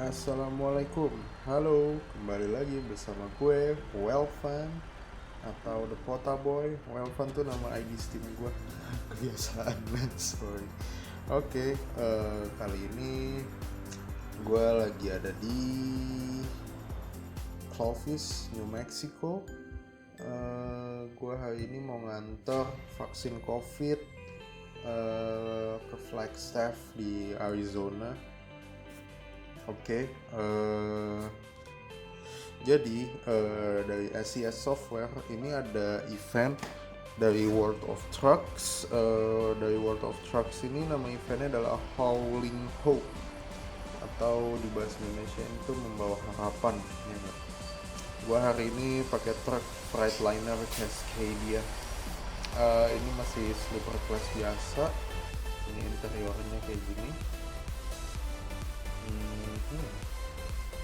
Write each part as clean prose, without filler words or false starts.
Assalamualaikum. Halo, kembali lagi bersama gue Welvan atau The Pota Boy. Welvan tuh nama ID Steam gue. Kebiasaan man, sorry. Oke, kali ini gue lagi ada di Clovis, New Mexico. Gue hari ini mau nganter vaksin COVID ke Flagstaff di Arizona. Oke, jadi dari SES Software ini ada event dari World of Trucks. Dari World of Trucks ini nama eventnya adalah Howling Hope, atau di bahasa Indonesia itu membawa harapan. Ya, gua hari ini pakai truk Freightliner Cascadia. Ini masih sleeper class biasa. Ini interiornya kayak gini.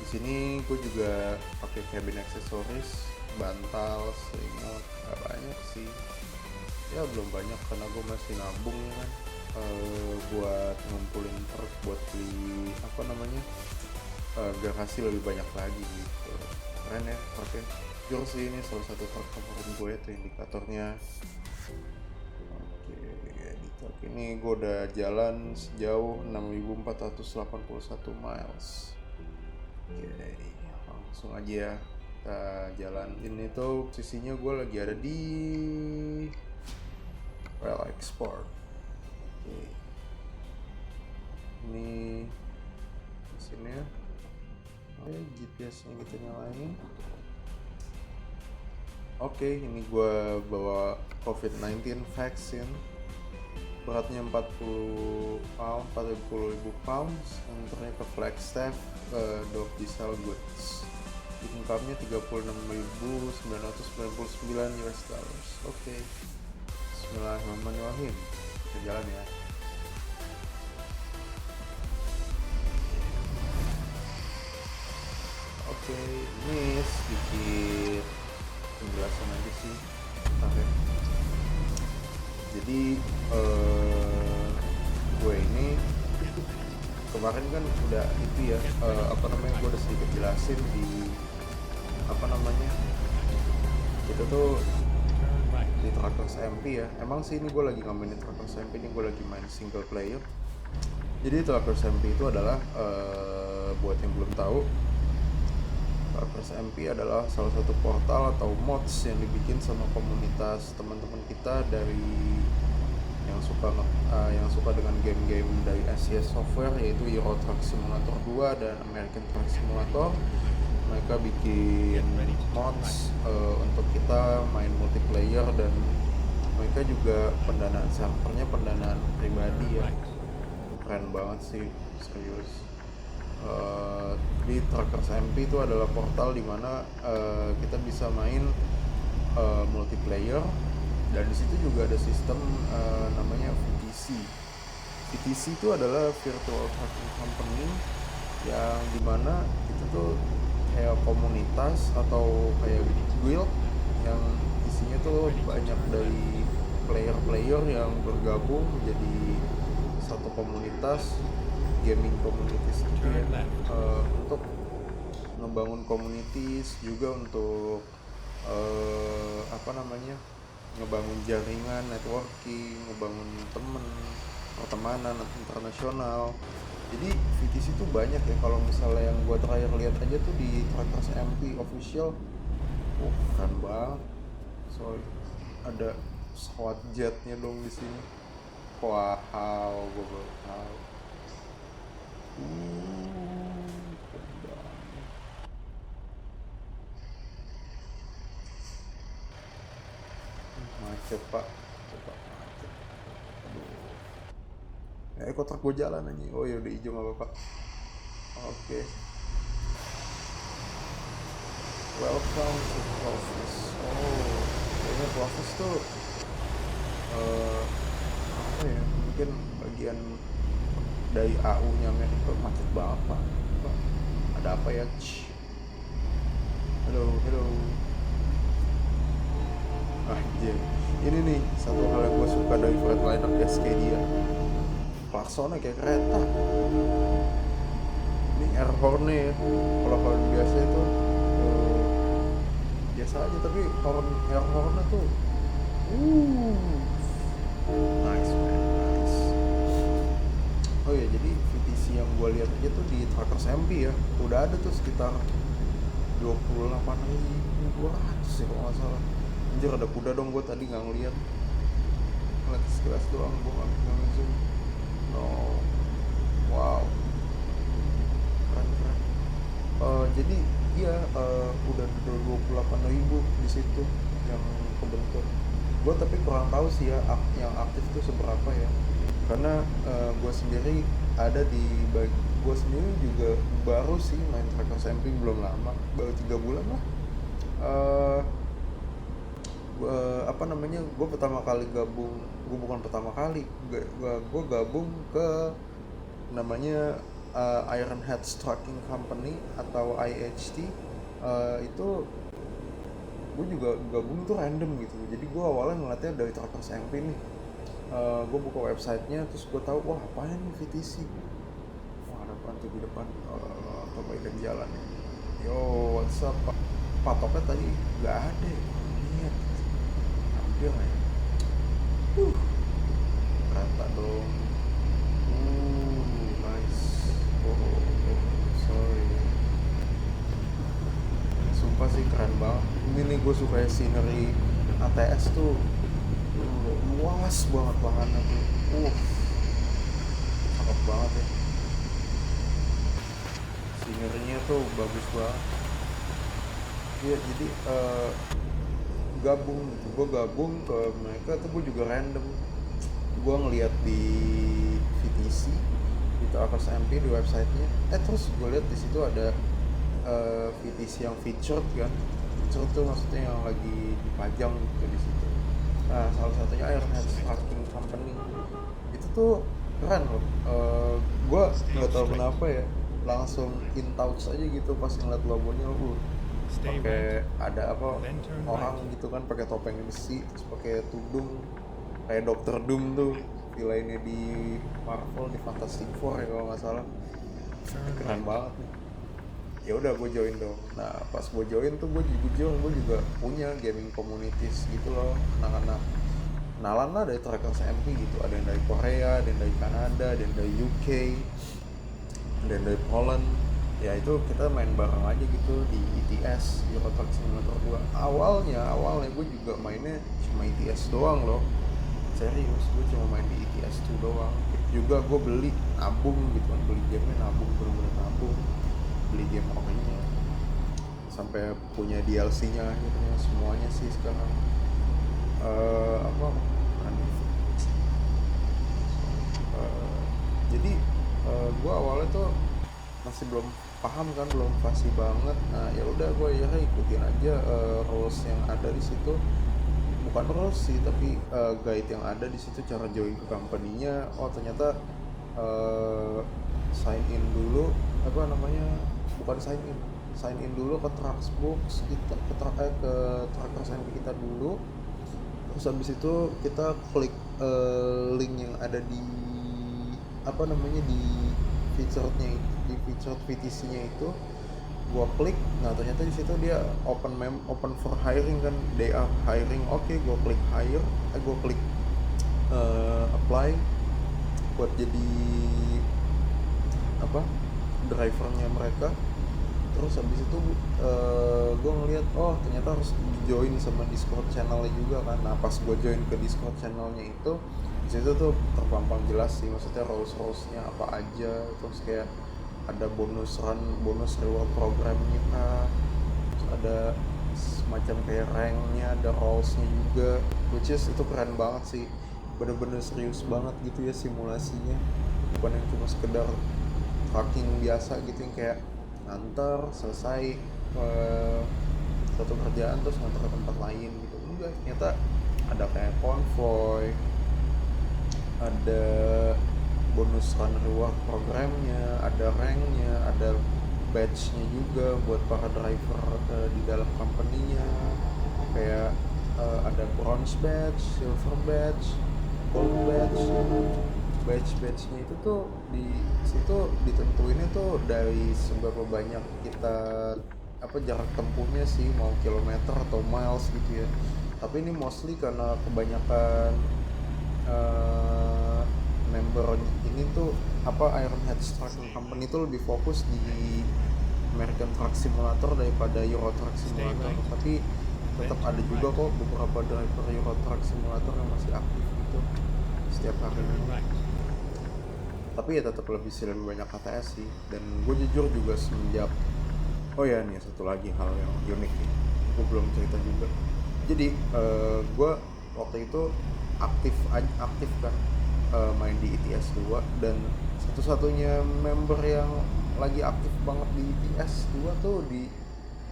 Di sini gue juga pakai cabin aksesoris, bantal, selimut, nggak banyak sih. Ya belum banyak karena gue masih nabung kan, buat ngumpulin truk buat beli garasi lebih banyak lagi gitu. Keren ya truknya. Jujur sih ini salah satu truk favorit gue itu indikatornya. Oke, di truk ini gue udah jalan sejauh 6.481 miles. Oke, langsung aja ya kita jalan. Ini tuh posisinya gue lagi ada di Rail Export. Oke. Ini di sini ya. Oke, GPS-nya kita nyalain. Oke, ini gue bawa COVID-19 vaksin. Beratnya 40 pounds, antarnya ke Flagstaff, Dock Diesel Goods. Income-nya 36.999 US dollars. Oke. Bismillahirrahmanirrahim. Kita jalan ya. Oke, ini sedikit penjelasan aja sih. Bentar ya. Jadi gue ini kemarin kan udah itu ya, gue udah sedikit jelasin di itu tuh di Truckers MP ya. Emang sih ini gue lagi nggak mainin Truckers MP, ini gue lagi main single player. Jadi Truckers MP itu adalah buat yang belum tahu, Truckers MP adalah salah satu portal atau mods yang dibikin sama komunitas teman-teman kita dari yang suka dengan game-game dari SES Software, yaitu Euro Truck Simulator 2 dan American Truck Simulator. Mereka bikin mods untuk kita main multiplayer, dan mereka juga pendanaan servernya pendanaan pribadi ya. Keren banget sih, serius. Di Truckers MP itu adalah portal dimana kita bisa main multiplayer, dan di situ juga ada sistem namanya VTC. VTC itu adalah Virtual Trucking Company, yang dimana itu tuh kayak komunitas atau kayak guild yang isinya tuh banyak dari player-player yang bergabung menjadi satu komunitas, gaming communities gitu ya, untuk ngebangun communities juga, untuk ngebangun jaringan, networking, ngebangun pertemanan internasional. Jadi VTC itu banyak ya. Kalau misalnya yang gue terakhir lihat aja tuh di Truckers MP official, keren banget. So ada pesawat jetnya dong di sini. Wow, gue baru tahu. Keren banget. Macet pak, coba macet. Aduh. Kotak gue jalan aja. Oh ya udah hijau nggak apa-apa. Oke. Welcome to Clovis. Oh, kayaknya Clovis tuh mungkin bagian dari AU-nya Amerika. Macet banget pak. Ada apa ya? Halo. Anjir. Ini nih satu hal yang gue suka dari Freightliner Cascadia. Klaksonnya kayak kereta. Ini ini air horn-nya ya. Kalau horn biasa itu biasa aja, tapi air horn-nya tuh nice man, nice. Oh ya, jadi VTC yang gue lihat aja tuh di Trackers MP ya udah ada tuh sekitar 28.200 ya kalau nggak salah. Anjir, ada kuda dong, gue tadi nggak ngeliat sekilas doang, gue nggak zoom. No, wow, keren. Jadi iya, udah 28.000 di situ yang kebentuk. Gue tapi kurang tahu sih ya yang aktif tuh seberapa ya, karena gue sendiri ada di gue sendiri juga baru sih main Trackers MP, belum lama, baru 3 bulan lah. Gue pertama kali gabung, gue bukan pertama kali, gue gabung ke namanya Iron Heads Trucking Company atau IHT. Itu gue juga gabung tuh random gitu, jadi gue awalnya ngeliatnya dari Trackers MP nih. Gue buka websitenya, terus gue tahu, wah apaan nih VTC, wah ada apaan tuh di depan, perbaikan jalan. Yo, what's up, patoknya tadi gak ada ya, lihat hampir ya, rata dong. Nice. Sorry, sumpah sih keren banget ini nih. Gue suka ya scenery ATS tuh, luas banget lahannya tuh, cakep banget ya, scenery-nya tuh bagus banget. Iya, jadi gue gabung ke mereka tuh, gue juga random, gue ngeliat di VTC di Trackers MP di websitenya, terus gue liat di situ ada VTC yang featured kan. Featured tuh maksudnya yang lagi dipajang gitu di situ. Nah, salah satunya Iron Heads Trucking Company. Itu tuh keren loh. Gue nggak tahu kenapa ya, langsung in touch aja gitu pas ngeliat logonya. Pakai ada apa, orang gitu kan pakai topeng besi, terus pakai tudung kayak Dr. Doom tuh, lainnya di Marvel, di Fantastic Four ya kalau nggak salah. Keren banget nih. Ya udah, gue join dong. Nah, pas gue join tuh gue juga punya gaming communities gitu loh, anak-anak kenalan lah dari Trackers MP gitu. Ada yang dari Korea, ada yang dari Kanada, ada yang dari UK, ada yang dari Poland. Ya itu kita main bareng aja gitu di ETS, Euro Truck Simulator 2. Awalnya gue juga mainnya cuma ETS doang loh. Serius, gue cuma main di ETS 2 doang. Juga gue beli nabung gitu kan, beli gamenya nabung, bener-bener nabung, beli game orinya, sampai punya DLC-nya akhirnya semuanya sih sekarang. Jadi gue awalnya tuh masih belum paham kan, belum fasih banget. Nah ya udah, gue ikutin aja rules yang ada di situ, bukan rules sih tapi guide yang ada di situ, cara join ke company-nya. Oh ternyata sign in dulu, bukan sign in dulu ke Traxbox kita, ke Trackers MP kita dulu. Terus habis itu kita klik link yang ada di di featured VTC-nya itu. Gua klik, nah ternyata di situ dia open for hiring kan, they are hiring. Oke, gua klik gua klik apply buat jadi drivernya mereka. Terus habis itu gue ngeliat, oh ternyata harus join sama Discord channelnya juga kan. Nah pas gue join ke Discord channelnya itu, di situ tuh terpampang jelas sih, maksudnya rules-nya apa aja. Terus kayak ada bonus reward programnya kah, terus ada semacam kayak ranknya, ada roles-nya juga, which is itu keren banget sih, bener-bener serius banget gitu ya simulasinya, bukan yang cuma sekedar tracking biasa gitu yang kayak nganter selesai satu kerjaan terus nganter ke tempat lain gitu. Enggak, ternyata ada kayak konvoy, ada bonus run reward programnya, ada ranknya, ada badge-nya juga buat para driver di dalam company-nya. Kayak ada bronze badge, silver badge, gold badge, batch-batchnya itu tuh di situ ditentuinnya tuh dari seberapa banyak kita apa jarak tempuhnya sih, mau kilometer atau miles gitu ya. Tapi ini mostly karena kebanyakan eh, member ini tuh apa Ironhead Trucking Company itu lebih fokus di American Truck Simulator daripada Euro Truck Simulator. Tapi tetap ada juga kok beberapa driver Euro Truck Simulator yang masih aktif gitu setiap hari. Tapi ya tetap lebih banyak KTS sih. Dan gue jujur juga semenjak oh ya nih satu lagi hal yang unik nih, gue belum cerita juga. Jadi gue waktu itu aktif kan, main di ITS 2, dan satu-satunya member yang lagi aktif banget di ITS 2 tuh di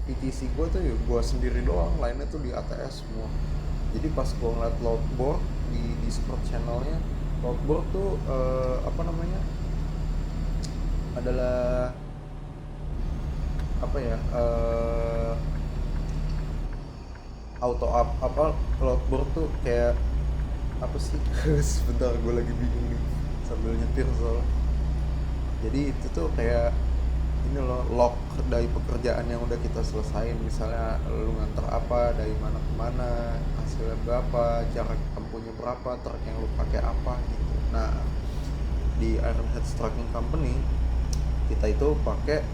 PTC gue tuh ya gue sendiri doang, lainnya tuh di ATS semua. Jadi pas gue ngeliat loadboard di Discord channelnya, loadboard tuh apa namanya adalah apa ya auto up apa loadboard tuh kayak apa sih sebentar gue lagi bingung nih sambil nyetir soalnya. Jadi itu tuh kayak ini loh, log dari pekerjaan yang udah kita selesain, misalnya lu nganter apa dari mana ke mana, hasilnya berapa, jarak tempuhnya berapa, truk yang lu pakai apa gitu. Nah di Ironhead Trucking Company kita itu pakai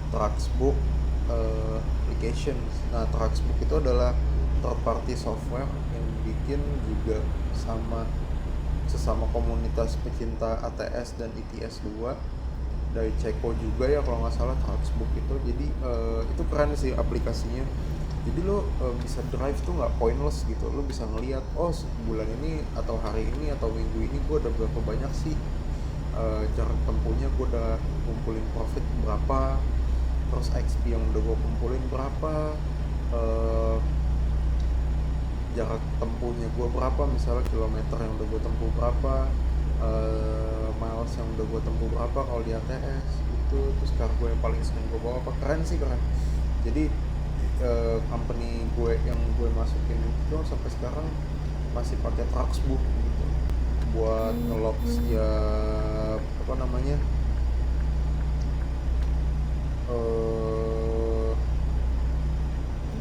Trucksbook application. Nah Trucksbook itu adalah third party software yang bikin juga sama sesama komunitas pecinta ATS dan ITS 2 dari Ceko juga ya kalau nggak salah Trucksbook itu. Jadi itu keren sih aplikasinya. Jadi lo bisa drive tuh nggak pointless gitu, lo bisa ngeliat oh bulan ini atau hari ini atau minggu ini gue udah berapa banyak sih jarak tempuhnya, gue udah kumpulin profit berapa, terus XP yang udah gue kumpulin berapa, jarak tempuhnya gue berapa, misalnya kilometer yang udah gue tempuh berapa, miles yang udah gue tempuh berapa kalau di ATS itu, terus kargo yang paling sering gue bawa apa. Keren sih, keren. Jadi company gue yang gue masukin itu sampai sekarang masih pakai Trucksbook gitu buat ngelog setiap apa namanya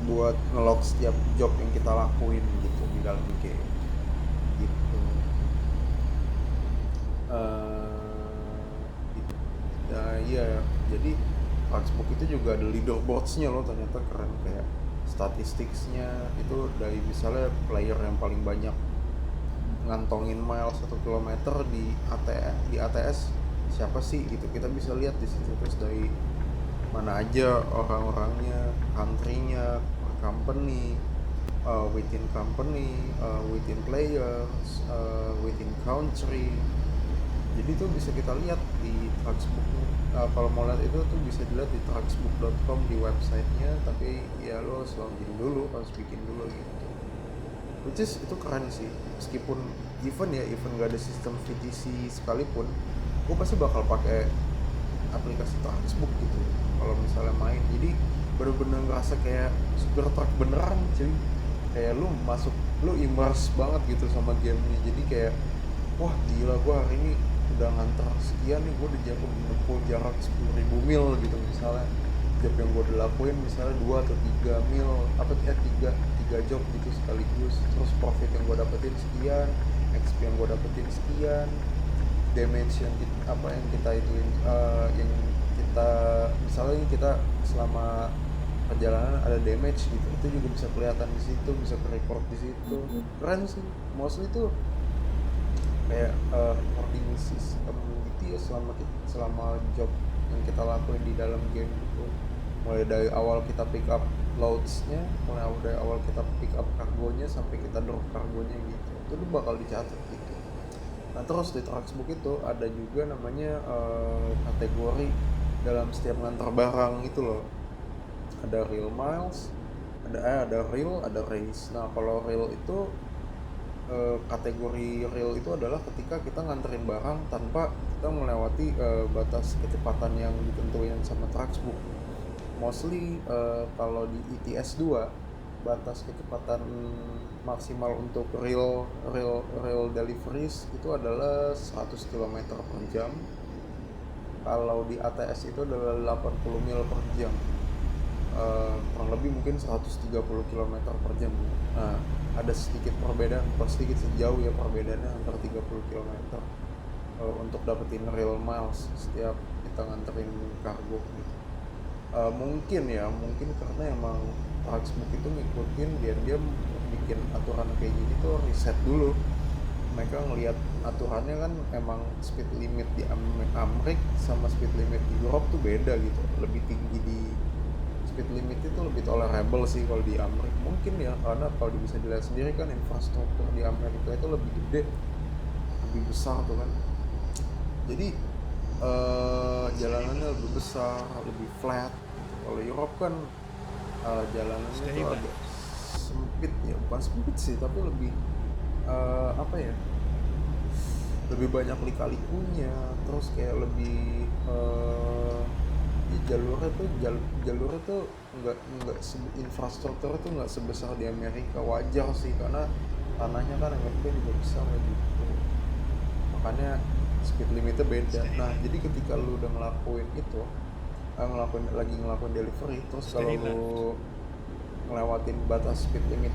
buat ngelog setiap job yang kita lakuin gitu di dalam game gitu. Nah iya, jadi Trucksbook itu juga ada leaderboardsnya loh, ternyata keren. Kayak statistiknya itu dari misalnya player yang paling banyak ngantongin mile 1 kilometer di ATS siapa sih gitu, kita bisa lihat di situ. Terus dari mana aja orang-orangnya, country-nya, company, within players, within country. Jadi itu bisa kita lihat di Trucksbook. Kalau mau lihat itu tuh bisa dilihat di trucksbook.com di websitenya, tapi ya lo harus login dulu, harus bikin dulu gitu. Which is itu keren sih, meskipun even gak ada sistem VTC sekalipun, gue pasti bakal pakai aplikasi Trucksbook gitu kalau misalnya main. Jadi bener-bener ngerasa kayak supir truk beneran cuy, kayak lu immerse banget gitu sama gamenya. Jadi kayak wah gila, gue hari ini udah nganter sekian nih, gue udah menempuh jarak 10.000 mil gitu misalnya. Job yang gue udah lakuin misalnya 2 atau 3 mil apa ya, 3 job gitu sekaligus. Terus profit yang gue dapetin sekian, XP yang gue dapetin sekian, damage yang kita ituin, yang kita misalnya kita selama perjalanan ada damage gitu, itu juga bisa kelihatan di situ, bisa ke-record di situ. Keren sih, mostly tuh kayak recording system gitu ya selama job yang kita lakuin di dalam game gitu. Mulai dari awal kita pick up loads-nya, mulai dari awal kita pick up kargonya sampai kita drop kargonya gitu, itu tuh bakal dicatat gitu. Nah terus di Trucksbook itu ada juga namanya kategori dalam setiap ngantar barang itu loh. Ada real miles, ada real, ada race. Nah kalau real itu kategori real itu adalah ketika kita nganterin barang tanpa kita melewati batas kecepatan yang ditentuin sama Trucksbook. Mostly kalau di ITS 2 batas kecepatan maksimal untuk real deliveries itu adalah 100 km per jam. Kalau di ATS itu adalah 80 mil per jam. Kurang lebih mungkin 130 km per jam. Nah, ada sedikit perbedaan, sedikit sejauh ya perbedaannya antara 30 km untuk dapetin real miles setiap kita nganterin kargo gitu. Mungkin karena emang Traxbook itu ngikutin dia bikin aturan kayak gini tuh riset dulu. Mereka ngelihat aturannya kan emang speed limit di Amerika sama speed limit di Europe tuh beda gitu, lebih tinggi di speed limit itu lebih tolerable sih kalau di Amerika mungkin ya, karena kalau bisa dilihat sendiri kan infrastruktur di Amerika itu lebih gede, lebih besar tuh kan, jadi jalanannya lebih besar, lebih flat. Kalau Europe kan jalanannya itu agak sempit ya, bukan sempit sih tapi lebih apa ya, lebih banyak lika-likunya, terus kayak lebih jalurnya tuh nggak infrastruktur itu nggak sebesar di Amerika. Wajar sih karena tanahnya kan Amerika juga besar gitu, makanya speed limitnya beda. Nah jadi ketika lu udah ngelakuin itu, ngelakuin delivery, terus kalau lu ngelewatin batas speed limit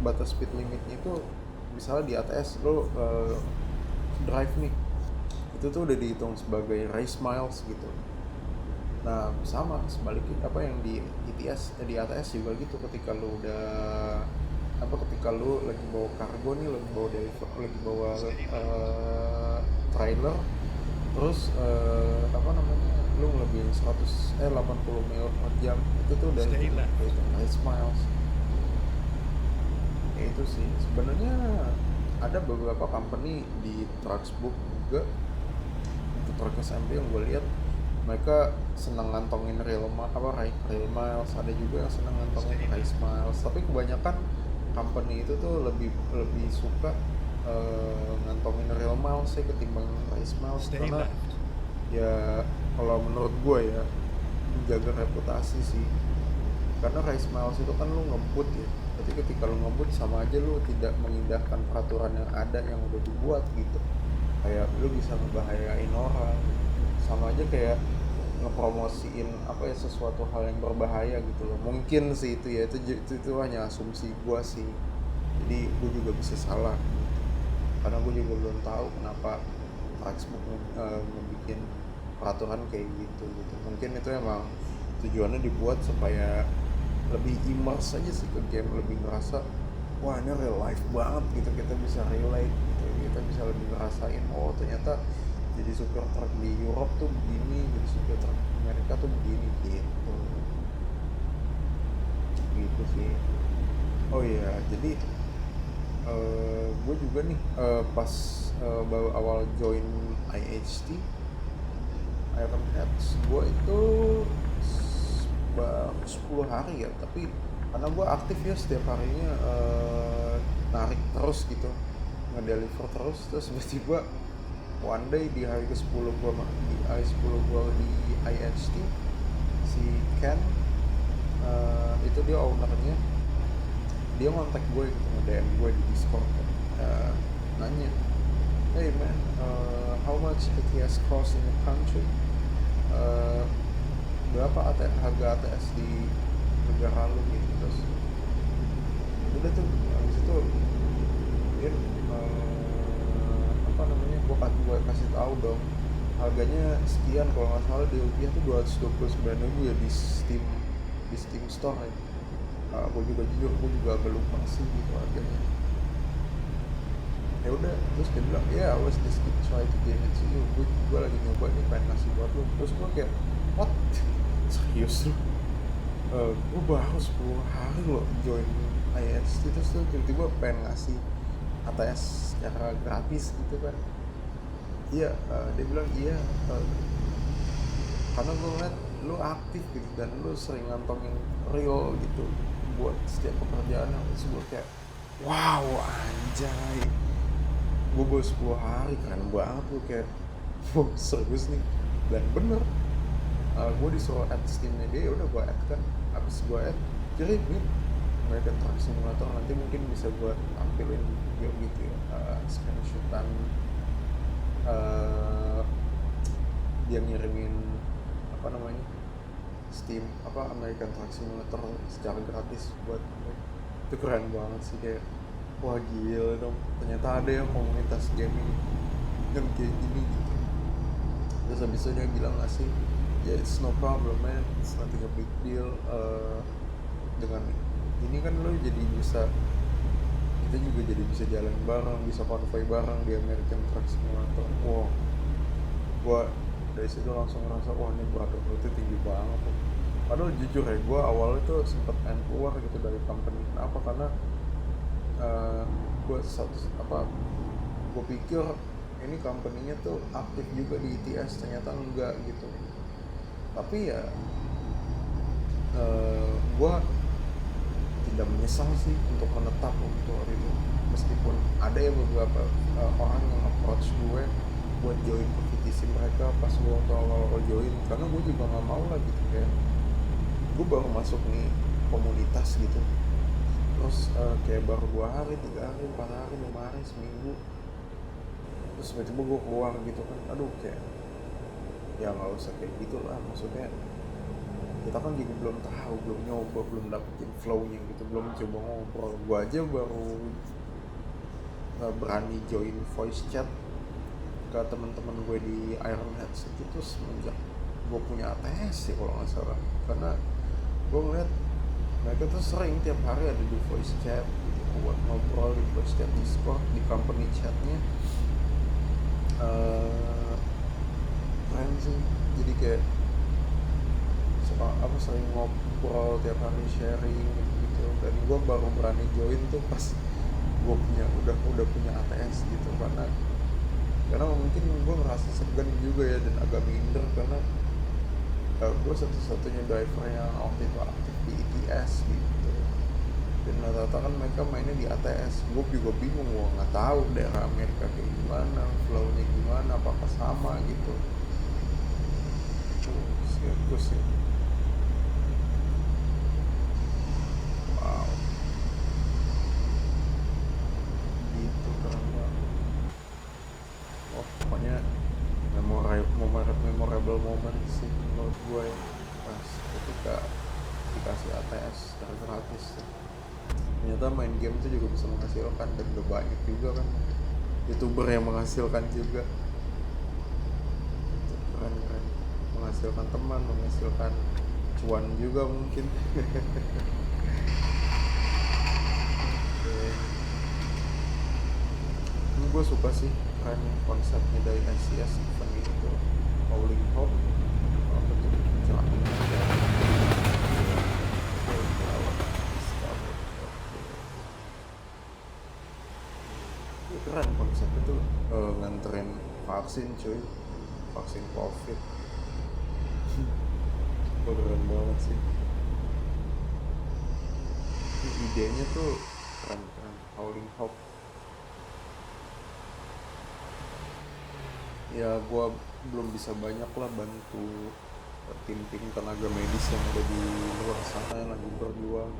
batas speed limitnya itu misalnya di ATS lo drive nih, itu tuh udah dihitung sebagai race miles gitu. Nah sama sebaliknya apa yang di di ATS juga gitu, ketika lu lagi bawa kargo nih, lagi bawa trailer, terus lu ngelebihin 80 mil per jam, itu tuh udah hitung race miles. Ya itu sih sebenarnya ada beberapa company di Traxbook juga, untuk truk SMP yang gue lihat mereka senang ngantongin real miles, ada juga yang senang ngantongin race miles, tapi kebanyakan company itu tuh lebih suka ngantongin real miles sih ketimbang race miles, karena ya kalau menurut gue ya menjaga reputasi sih. Karena race miles itu kan lu ngebut ya, tapi ketika lu ngebut sama aja lu tidak mengindahkan peraturan yang ada yang udah dibuat gitu, kayak lu bisa ngebahayain orang, sama aja kayak ngepromosiin sesuatu hal yang berbahaya gitu loh. Mungkin sih itu ya, itu hanya asumsi gua sih, jadi gua juga bisa salah karena gua juga belum tahu kenapa Traxbook ngebikin peraturan kayak gitu. Mungkin itu emang tujuannya dibuat supaya lebih immerse aja sih ke game, lebih ngerasa wah ini real life banget gitu, kita bisa relate gitu, kita bisa lebih ngerasain oh ternyata jadi supir truk di Europe tuh begini, jadi supir truk Amerika tuh begini gitu sih. Oh iya, jadi gue juga nih pas baru awal join IHT Iron Heads, gue itu baru 10 hari ya, tapi karena gue aktif ya setiap harinya narik terus gitu, ngedeliver terus tiba-tiba one day di hari ke-10 gue di IHT, si Ken itu dia ownernya, dia ngontak gue gitu, nge-DM gue di Discord nanya, hey man, how much ATS cost in the country, berapa harga ATS di negara lu gitu. Terus udah tuh habis itu dia gue kasih tahu dong harganya sekian, kalau nggak salah di rupiah tuh 229.000 ya di Steam Store ya. Gue juga agak lupa sih gitu harganya. Ya udah, terus dia bilang I was just try to give it to you, gue lagi nyoba nih pengen ngasih buat lu. Terus gue kayak what, serius lu? Gue baru 10 hari loh join IHT, terus tuh tiba-tiba pengen ngasih ATS secara gratis gitu kan. Iya, dia bilang iya, karena gue ngeliat lu aktif gitu dan lu sering ngantongin real gitu buat setiap pekerjaan. Terus gue kayak wow anjay, gue baru 10 hari keren banget. Gue kayak wow serius nih, dan bener gue disuruh add Steamnya dia, udah gue add kan. Abis gue add kirimin American Truck Simulator nanti mungkin bisa gue tampilin video gitu ya, screenshotan dia ngirimin apa namanya Steam American Truck Simulator secara gratis buat gue. Itu keren banget sih, kayak wah gila dong, ternyata ada yang komunitas gaming yang kayak gini gitu. Terus habis itu dia bilang nggak sih, ya it's no problem man, it's nothing a big deal. Dengan ini kan lo jadi bisa, kita juga jadi bisa jalan bareng, bisa konvoy bareng di American Truck Simulator. Wow, gua dari situ langsung ngerasa wah ini brotherhood itu tinggi banget. Padahal jujur ya, gua awalnya tuh sempet pengen keluar gitu dari company. Kenapa? Karena gue pikir ini company-nya tuh aktif juga di ITS, ternyata enggak gitu. Tapi ya gue tidak menyesal sih untuk menetap untuk hari itu, meskipun ada ya beberapa orang yang approach gue buat join kompetisi mereka pas gue awal join, karena gue juga nggak mau lah gitu, kayak gue baru masuk nih komunitas gitu, terus kayak baru 2 hari, 3 hari, 4 hari, 5 hari, seminggu, terus tiba-tiba gue keluar gitu kan. Aduh, kayak ya nggak usah kayak gitu lah, maksudnya kita kan juga belum tahu, belum nyoba, belum dapetin flow-nya gitu, belum coba ngobrol. Gue aja baru berani join voice chat ke teman-teman gue di Ironhead itu tuh semenjak gue punya ATS sih kalau nggak salah, karena gue ngeliat mereka tuh sering tiap hari ada di voice chat gitu, buat ngobrol di voice chat Discord, di company chatnya. Keren sih, jadi kayak sering ngobrol tiap hari, sharing gitu. Dan gue baru berani join tuh pas gue udah punya ATS gitu, karena mungkin gue ngerasa segan juga ya, dan agak minder karena gue satu-satunya driver yang waktu itu aktif di ITS gitu, dan rata-rata kan mereka mainnya di ATS. Gue juga bingung, gue nggak tahu daerah Amerika kayak gimana, flow-nya gimana, apakah sama gitu. Sirkus ya, wow, gitu keren banget. Oh, pokoknya memorable moment sih menurut gue ya, pas ketika dikasih ATS secara gratis. Ternyata main game itu juga bisa menghasilkan, dan udah banyak juga kan YouTuber yang menghasilkan juga. Keren, menghasilkan teman, menghasilkan cuan juga mungkin. Ini gue suka sih kan konsepnya dari SCS event ini tuh, Howling Hope, apa tuh keren konsepnya tuh, nganterin vaksin cuy, vaksin COVID. Keren banget sih, idenya tuh keren, Howling Hope. Ya gue belum bisa banyak lah bantu tim-tim tenaga medis yang ada di luar sana yang lagi berjuang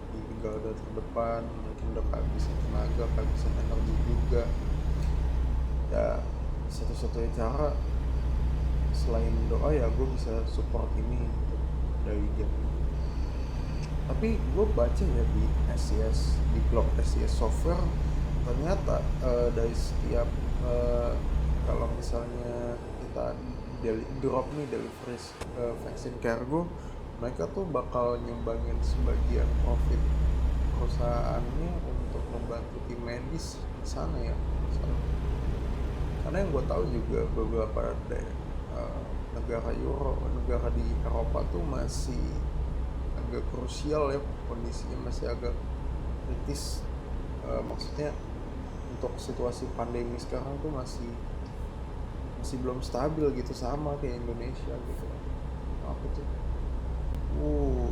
di garda terdepan, mungkin udah kehabisan tenaga, kehabisan energi juga. Ya satu-satunya cara selain doa ya gue bisa support ini gitu, dari game. Tapi gue baca ya di SCS, di blog SCS Software, ternyata dari setiap kalau misalnya kita drop nih delivery vaksin cargo, mereka tuh bakal nyumbangin sebagian profit perusahaannya untuk membantu tim medis di sana ya. Karena yang gue tahu juga beberapa negara di Eropa tuh masih agak krusial ya, kondisinya masih agak kritis. Maksudnya untuk situasi pandemi sekarang tuh masih belum stabil gitu, sama kayak Indonesia gitu. Apa tuh?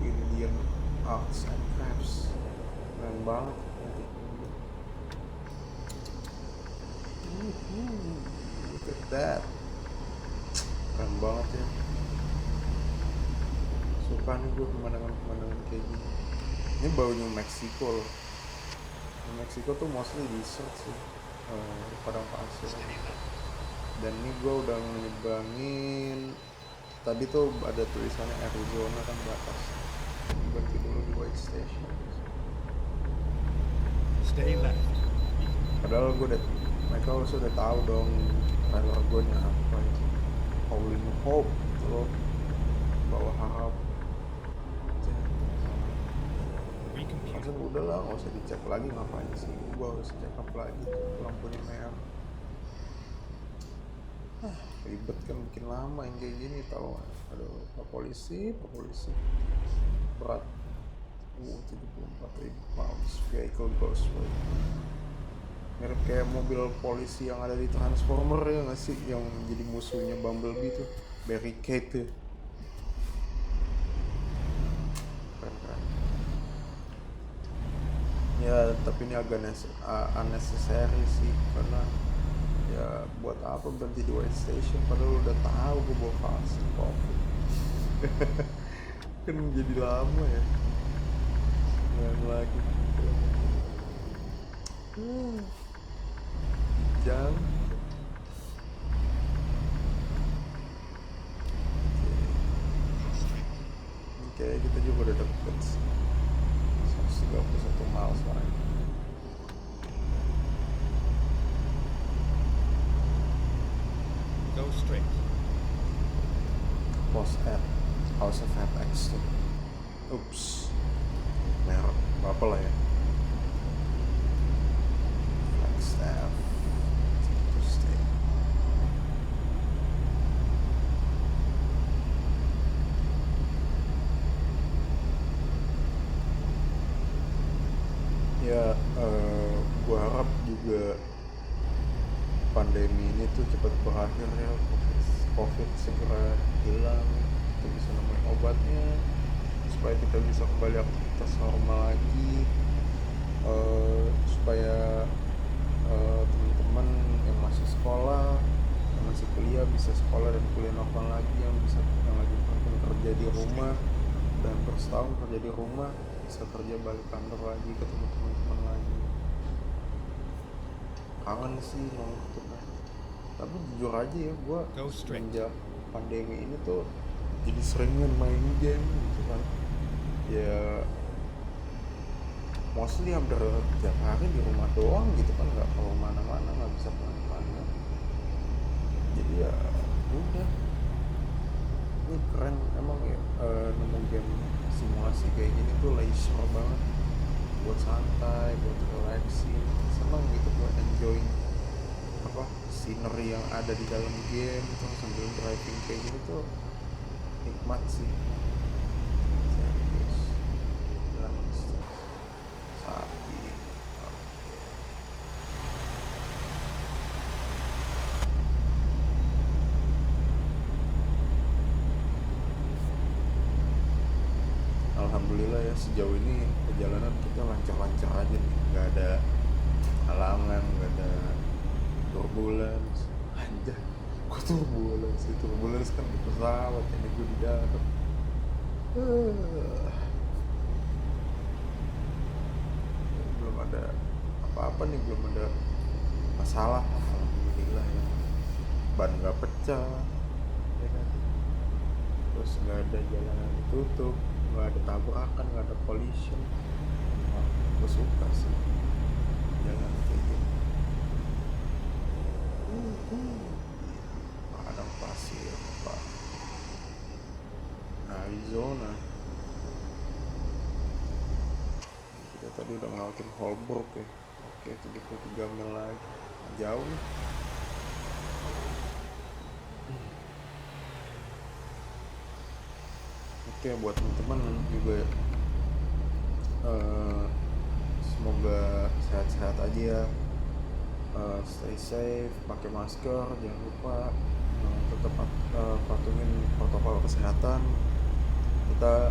Indian Arts and Crafts, keren banget. Look at that, keren banget ya. Suka nih gue pemandangan kayak gini. Ini baru New Mexico loh. New Mexico tuh mostly desert sih, padang pasir. Dan ini gue udah nyebrangin, tadi tuh ada tulisannya Arizona kan batas. Berhenti dulu di White Station. Stay left. Padahal mereka sudah tahu dong trailer gue nya apa itu. Howling Hope gitu loh, bawa harap. Masa udah lah, nggak usah dicek lagi, ngapain sih gue harus check up lagi lampunya merah. Ribet kan, bikin lama yang kayak gini tau. Aduh, pak polisi berat 74.000 pounds, vehicle goes away. Mirip kayak mobil polisi yang ada di Transformer ya nggak sih, yang jadi musuhnya Bumblebee tuh, Barricade tuh. Keren. Ya tapi ini agak unnecessary sih, karena ya buat apa berhenti di White Station padahal udah tahu gue bawa vaksin COVID. Kan jadi lama ya yang lagi jam. Oke, kita juga udah deket 131 miles lagi. Go straight. Post at House of FX tuh. Ups, merek apa lah ya. Flagstaff State. Ya, gue harap juga pandemi ini tuh cepat berakhir ya, COVID segera hilang, kita bisa nemuin obatnya supaya kita bisa kembali aktivitas normal lagi, supaya teman-teman yang masih sekolah, yang masih kuliah bisa sekolah dan kuliah normal lagi, yang lagi kerja di rumah dan bersetahun kerja di rumah bisa kerja balik kantor lagi, ketemu teman-teman lagi. Kangen sih nongkrong. Tapi jujur aja ya, gue semenjak pandemi ini tuh jadi seringan main game gitu kan. Ya mostly hampir tiap hari di rumah doang gitu kan, nggak keluar mana-mana, nggak bisa kemana-mana. Jadi ya udah, ini keren emang ya, nemu game simulasi kayak gini tuh leisure banget, buat santai, buat relaxing, seneng gitu, buat enjoying apa scenery yang ada di dalam game gitu, sambil driving kayak gini tuh nikmat sih. Serius sapi. Alhamdulillah ya, sejauh ini perjalanan kita lancar-lancar aja nih, nggak ada halangan, nggak ada turbulence. Anjay, kok turbulence kan di pesawat, ini gue di darat. Belum ada apa-apa nih, belum ada masalah, alhamdulillah ya. Ban nggak pecah ya kan, terus nggak ada jalanan ditutup, nggak ada tabrakan, nggak ada collision. Gue suka sih jalan kayak gini. Padang pasir Pak, Arizona. Kita tadi udah ngelawatin Holbrook ya. Oke, 73 mil lagi, jauh nih. Oke, buat teman-teman juga semoga sehat-sehat aja ya. Stay safe, pakai masker, jangan lupa, tetap patuhin protokol kesehatan. Kita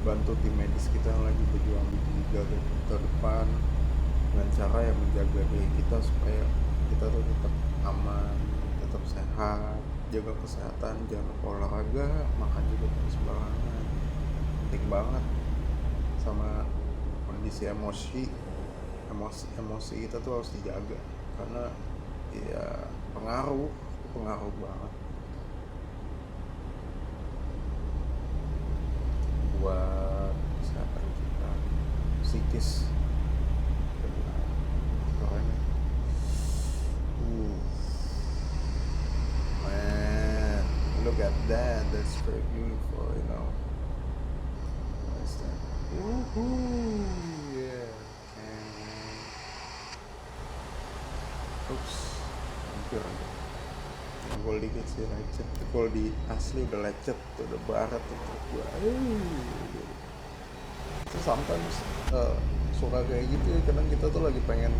bantu tim medis kita yang lagi berjuang di garda terdepan dengan cara yang menjaga diri kita supaya kita tuh tetap aman, tetap sehat, jaga kesehatan, jangan lupa olahraga, makan juga jangan sembarangan, penting banget. Sama kondisi emosi kita tuh harus dijaga, karena ya pengaruh banget buat kesehatan kita psikis. Keren. Man, look at that, that's very beautiful, you know. What's that? Woohoo, yeah. Oops, hampir aja. Gol dikit sih lecet. Gol di asli udah lecet, udah barat tuh gua. Itu sometimes suka kayak gitu ya, kadang kita tuh lagi pengen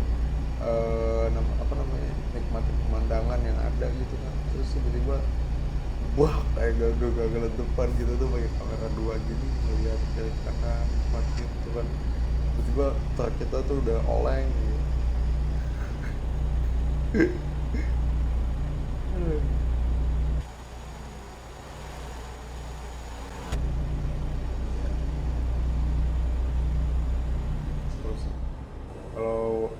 nikmati pemandangan yang ada gitu kan, terus tiba-tiba wah kayak gagal depan gitu tuh pakai kamera 2 gini ngeliat dari kanan nikmatin gitu kan, tiba-tiba truk kita tuh udah oleng gitu. Terus kalau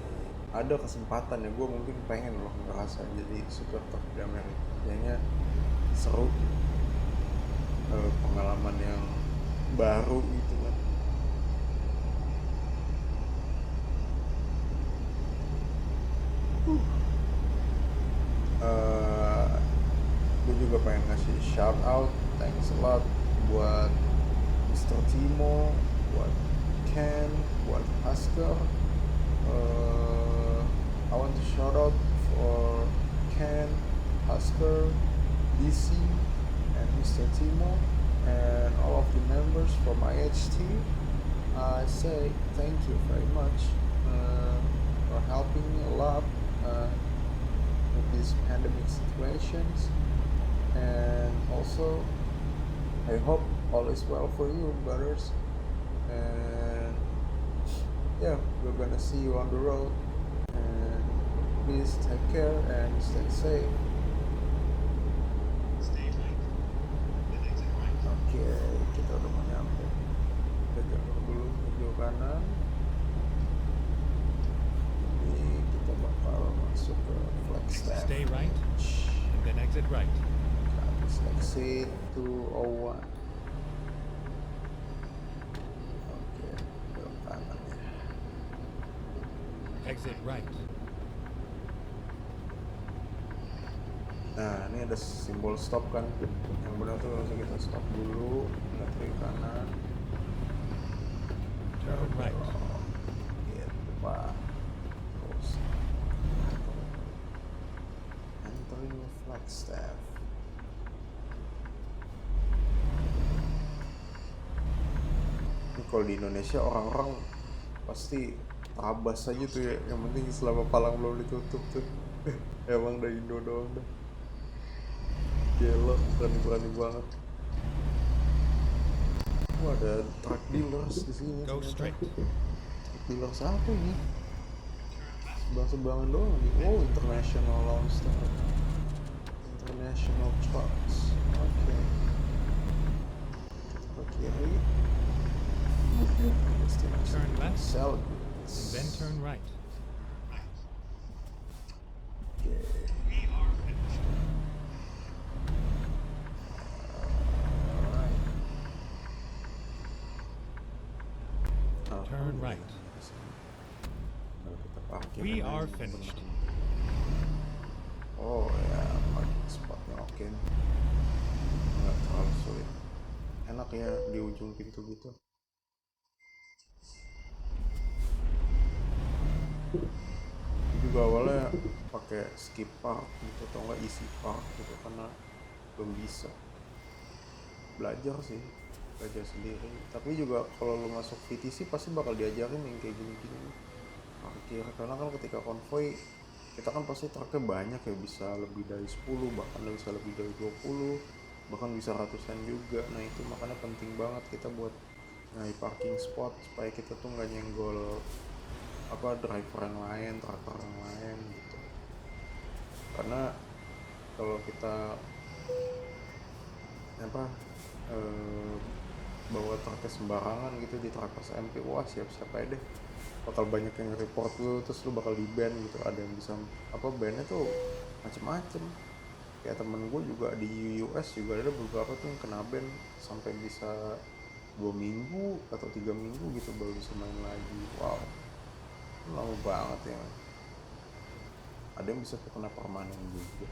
ada kesempatan ya gue mungkin pengen loh ngerasain jadi supir truk di Amerika, kayaknya seru, pengalaman yang baru gitu kan. Gue juga pengen ngasih shout out, thanks a lot buat Mr. Timo, buat Ken, buat Hasker. I want to shout out for Ken, Hasker, DC, and Mr. Timo, and all of the members from IHT. I say thank you very much for helping me a lot with these pandemic situations, and also I hope all is well for you, brothers, and yeah, we're gonna see you on the road, and please take care and stay safe. Oke, kita udah mau nyampe. Kita jalur dulu menuju kanan. Ini kita bakal masuk ke Flagstaff. Stay right, and then exit right. Exit 201. Oke, belok kanan ya. Exit right. Nah, ini ada simbol stop kan. Yang benar tuh harus kita stop dulu, lihat kiri kanan. Turn right. Gitu, Pak. Terus entering Flagstaff. Ini kalau di Indonesia orang-orang pasti tabas aja tuh ya, yang penting selama palang belum ditutup tuh. Emang dari Indo doang dah. Gila, berani banget. Wah, ada truck dealers di sini. Go straight. Truck dealers apa ini? Sebangan doang nih. Oh, International Lone Star, International Trucks. Oke. Kita ke kiri. Turn left, Sell and then turn right. Turn right. We are finished. Oh ya, parking spotnya oke nih. Nggak terlalu sulit. Enak ya di ujung pintu gitu. Juga awalnya pakai skip park gitu atau enggak easy park gitu karena belum bisa. Belajar sendiri, tapi juga kalau lu masuk VTC pasti bakal diajarin yang kayak gini-gini parkir, karena kan ketika konvoy kita kan pasti truknya banyak ya, bisa lebih dari 10, bahkan bisa lebih dari 20, bahkan bisa ratusan juga. Nah itu makanya penting banget kita buat nyari parking spot supaya kita tuh nggak nyenggol driver yang lain, traktor yang lain gitu. Karena kalau kita bawa truknya sembarangan gitu di Trackers MP, wah siap-siap aja deh, bakal banyak yang report lu, terus lu bakal di ban gitu. Ada yang bisa bannya tuh macem-macem. Kayak temen gue juga di US juga ada beberapa tuh yang kena ban sampai bisa 2 minggu atau 3 minggu gitu baru bisa main lagi. Wow, lama banget ya. Ada yang bisa kena permanen juga.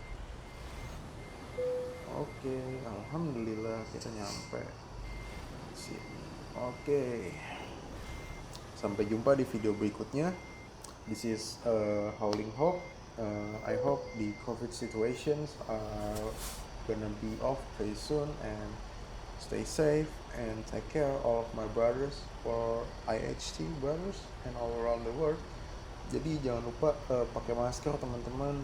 Oke, alhamdulillah kita nyampe sini. Oke, sampai jumpa di video berikutnya. This is Howling Hope. I hope the COVID situations are gonna be off very soon, and stay safe and take care all of my brothers for IHT brothers and all around the world. Jadi jangan lupa pakai masker teman-teman.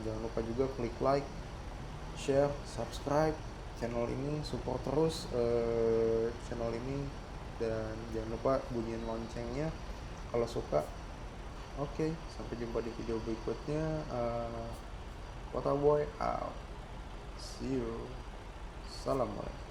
Jangan lupa juga klik like, share, subscribe channel ini, support terus channel ini, dan jangan lupa bunyiin loncengnya kalau suka. Oke, sampai jumpa di video berikutnya. Kota Boy out. See you. Assalamualaikum.